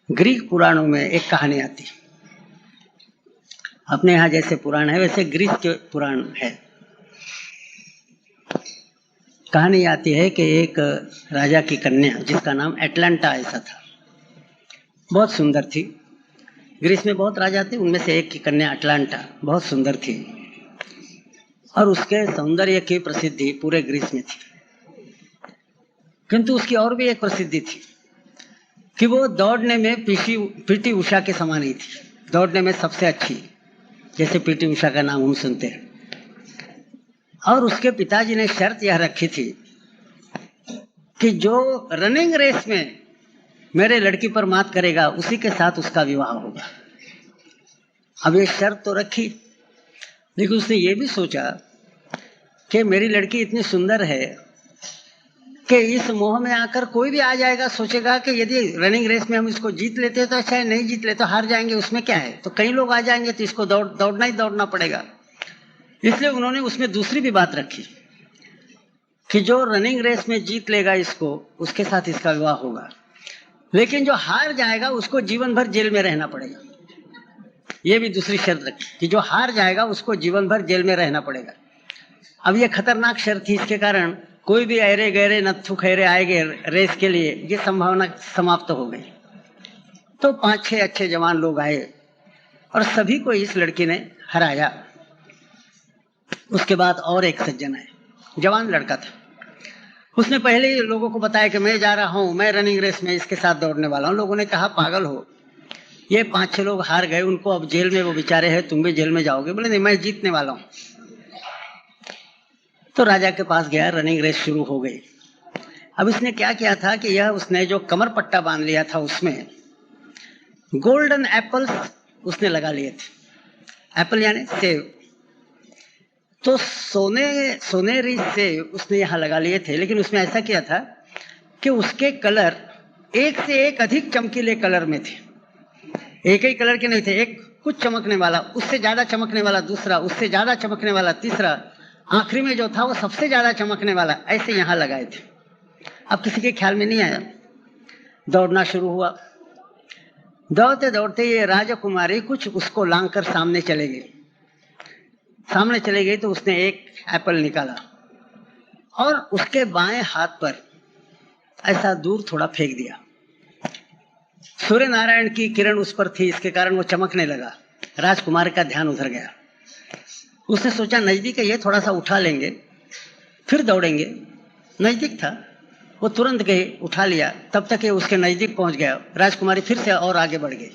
Greek पुराणों में एक कहानी आती है। अपने यहाँ जैसे पुराण है वैसे ग्रीक के पुराण है। कहानी आती है कि एक राजा की कन्या जिसका नाम एटलांटा ऐसा था, बहुत सुंदर थी। ग्रीस में बहुत राजा थे, उनमें से एक की कन्या एटलांटा बहुत सुंदर थी और उसके सौंदर्य की प्रसिद्धि पूरे ग्रीस में थी। किंतु उसकी और भी एक प्रसिद्धि थी कि वो दौड़ने में पीटी उषा के समान ही थी, दौड़ने में सबसे अच्छी, जैसे पीटी उषा का नाम हम सुनते हैं। और उसके पिताजी ने शर्त यह रखी थी कि जो रनिंग रेस में मेरे लड़की पर मात करेगा उसी के साथ उसका विवाह होगा। अब ये शर्त तो रखी, लेकिन उसने ये भी सोचा कि मेरी लड़की इतनी सुंदर है कि इस मोह में आकर कोई भी आ जाएगा, सोचेगा कि यदि रनिंग रेस में हम इसको जीत लेते तो अच्छा है, नहीं जीत लेते तो हार जाएंगे, उसमें क्या है। तो कई लोग आ जाएंगे तो इसको दौड़ना ही दौड़ना पड़ेगा। इसलिए उन्होंने उसमें दूसरी भी बात रखी कि जो रनिंग रेस में जीत लेगा इसको, उसके साथ इसका विवाह होगा, लेकिन जो हार जाएगा उसको जीवन भर जेल में रहना पड़ेगा। ये भी दूसरी शर्त रखी कि जो हार जाएगा उसको जीवन भर जेल में रहना पड़ेगा। अब ये खतरनाक शर्त थी, इसके कारण कोई भी ऐरे गहरे नत्थु खैरे आएंगे रेस के लिए, ये संभावना समाप्त हो गई। तो 5-6 अच्छे जवान लोग आए और सभी को इस लड़की ने हराया। उसके बाद और एक सज्जन है, जवान लड़का था, उसने पहले ही लोगों को बताया कि मैं जा रहा हूं, मैं रनिंग रेस में इसके साथ दौड़ने वाला हूं। लोगों ने कहा पागल हो, ये 5-6 लोग हार गए, उनको अब जेल में वो बेचारे हैं, तुम भी जेल में जाओगे। बोले नहीं, मैं जीतने वाला हूं। तो राजा के पास गया, रनिंग रेस शुरू हो गई। अब इसने क्या किया था कि यह उसने जो कमर पट्टा बांध लिया था उसमें गोल्डन एप्पल्स उसने लगा लिए थे। एप्पल यानी सेब, तो सोनेरी सेब उसने यहाँ लगा लिए थे। लेकिन उसमें ऐसा किया था कि उसके कलर एक से एक अधिक चमकीले कलर में थे। एक ही कलर के नहीं थे, एक कुछ चमकने वाला, उससे ज्यादा चमकने वाला दूसरा, उससे ज्यादा चमकने वाला तीसरा, आखिरी में जो था वो सबसे ज्यादा चमकने वाला, ऐसे यहाँ लगाए थे। अब किसी के ख्याल में नहीं आया, दौड़ना शुरू हुआ। दौड़ते दौड़ते ये राजकुमारी कुछ उसको लांघकर सामने चले गई तो उसने एक एप्पल निकाला और उसके बाएं हाथ पर ऐसा दूर थोड़ा फेंक दिया। सूर्य नारायण की किरण उस पर थी, इसके कारण वो चमकने लगा। राजकुमार का ध्यान उधर गया। उसने सोचा नजदीक है, ये थोड़ा सा उठा लेंगे फिर दौड़ेंगे। नजदीक था, वो तुरंत गए, उठा लिया। तब तक ये उसके नजदीक पहुंच गया। राजकुमारी फिर से और आगे बढ़ गई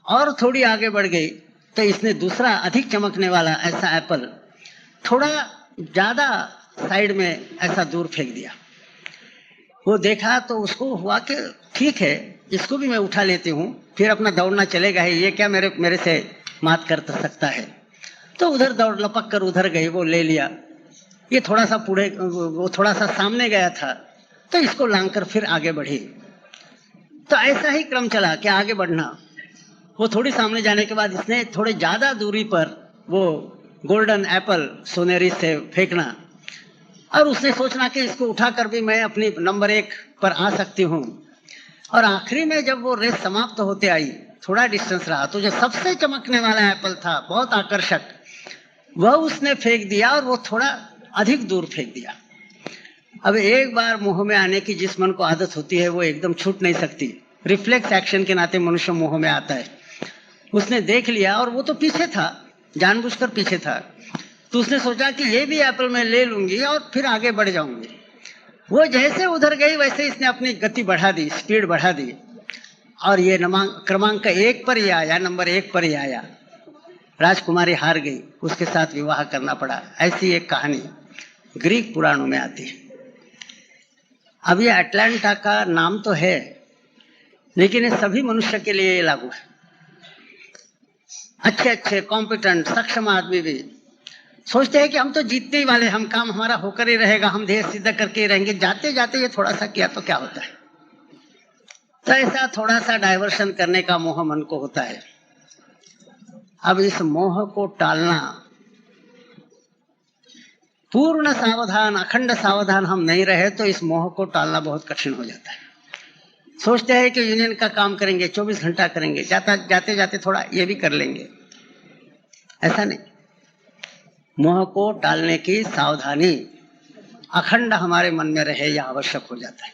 और थोड़ी आगे बढ़ गई तो इसने दूसरा अधिक चमकने वाला ऐसा एप्पल थोड़ा ज्यादा साइड में ऐसा दूर फेंक दिया। वो देखा तो उसको हुआ कि ठीक है, इसको भी मैं उठा लेती हूँ, फिर अपना दौड़ना चलेगा ही, ये क्या मेरे से मात कर सकता है। तो उधर दौड़ लपक कर उधर गई, वो ले लिया। ये थोड़ा सा वो थोड़ा सा सामने गया था तो इसको लांघ कर फिर आगे बढ़ी। तो ऐसा ही क्रम चला कि आगे बढ़ना। वो थोड़ी सामने जाने के बाद इसने थोड़े ज्यादा दूरी पर वो गोल्डन एप्पल सोनेरी से फेंकना और उसने सोचना कि इसको उठाकर भी मैं अपनी नंबर 1 पर आ सकती हूँ। और आखिरी में जब वो रेस समाप्त होते आई, थोड़ा डिस्टेंस रहा, तो जो सबसे चमकने वाला एप्पल था, बहुत आकर्षक, वह उसने फेंक दिया और वो थोड़ा अधिक दूर फेंक दिया। अब एक बार मुंह में आने की जिस मन को आदत होती है वो एकदम छूट नहीं सकती। रिफ्लेक्स एक्शन के नाते मनुष्य मुंह में आता है। उसने देख लिया और वो तो पीछे था, जानबूझकर पीछे था। तो उसने सोचा कि ये भी एप्पल मैं ले लूंगी और फिर आगे बढ़ जाऊंगी। वो जैसे उधर गई वैसे इसने अपनी गति बढ़ा दी, स्पीड बढ़ा दी और ये क्रमांक 1 पर ही आया, नंबर 1 पर ही आया। राजकुमारी हार गई, उसके साथ विवाह करना पड़ा। ऐसी एक कहानी ग्रीक पुराणों में आती है। अब ये एटलांटा का नाम तो है, लेकिन ये सभी मनुष्य के लिए लागू है। अच्छे कॉम्पिटेंट सक्षम आदमी भी सोचते हैं कि हम तो जीतने ही वाले, हम काम हमारा होकर ही रहेगा, हम ध्येय सिद्ध करके ही रहेंगे। जाते जाते ये थोड़ा सा किया तो क्या होता है। तो ऐसा थोड़ा सा डाइवर्शन करने का मोह मन को होता है। अब इस मोह को टालना, पूर्ण सावधान, अखंड सावधान हम नहीं रहे तो इस मोह को टालना बहुत कठिन हो जाता है। सोचते हैं कि यूनियन का काम करेंगे, 24 घंटा करेंगे, जाते जाते थोड़ा ये भी कर लेंगे। ऐसा नहीं, मोह को टालने की सावधानी अखंड हमारे मन में रहे, यह आवश्यक हो जाता है।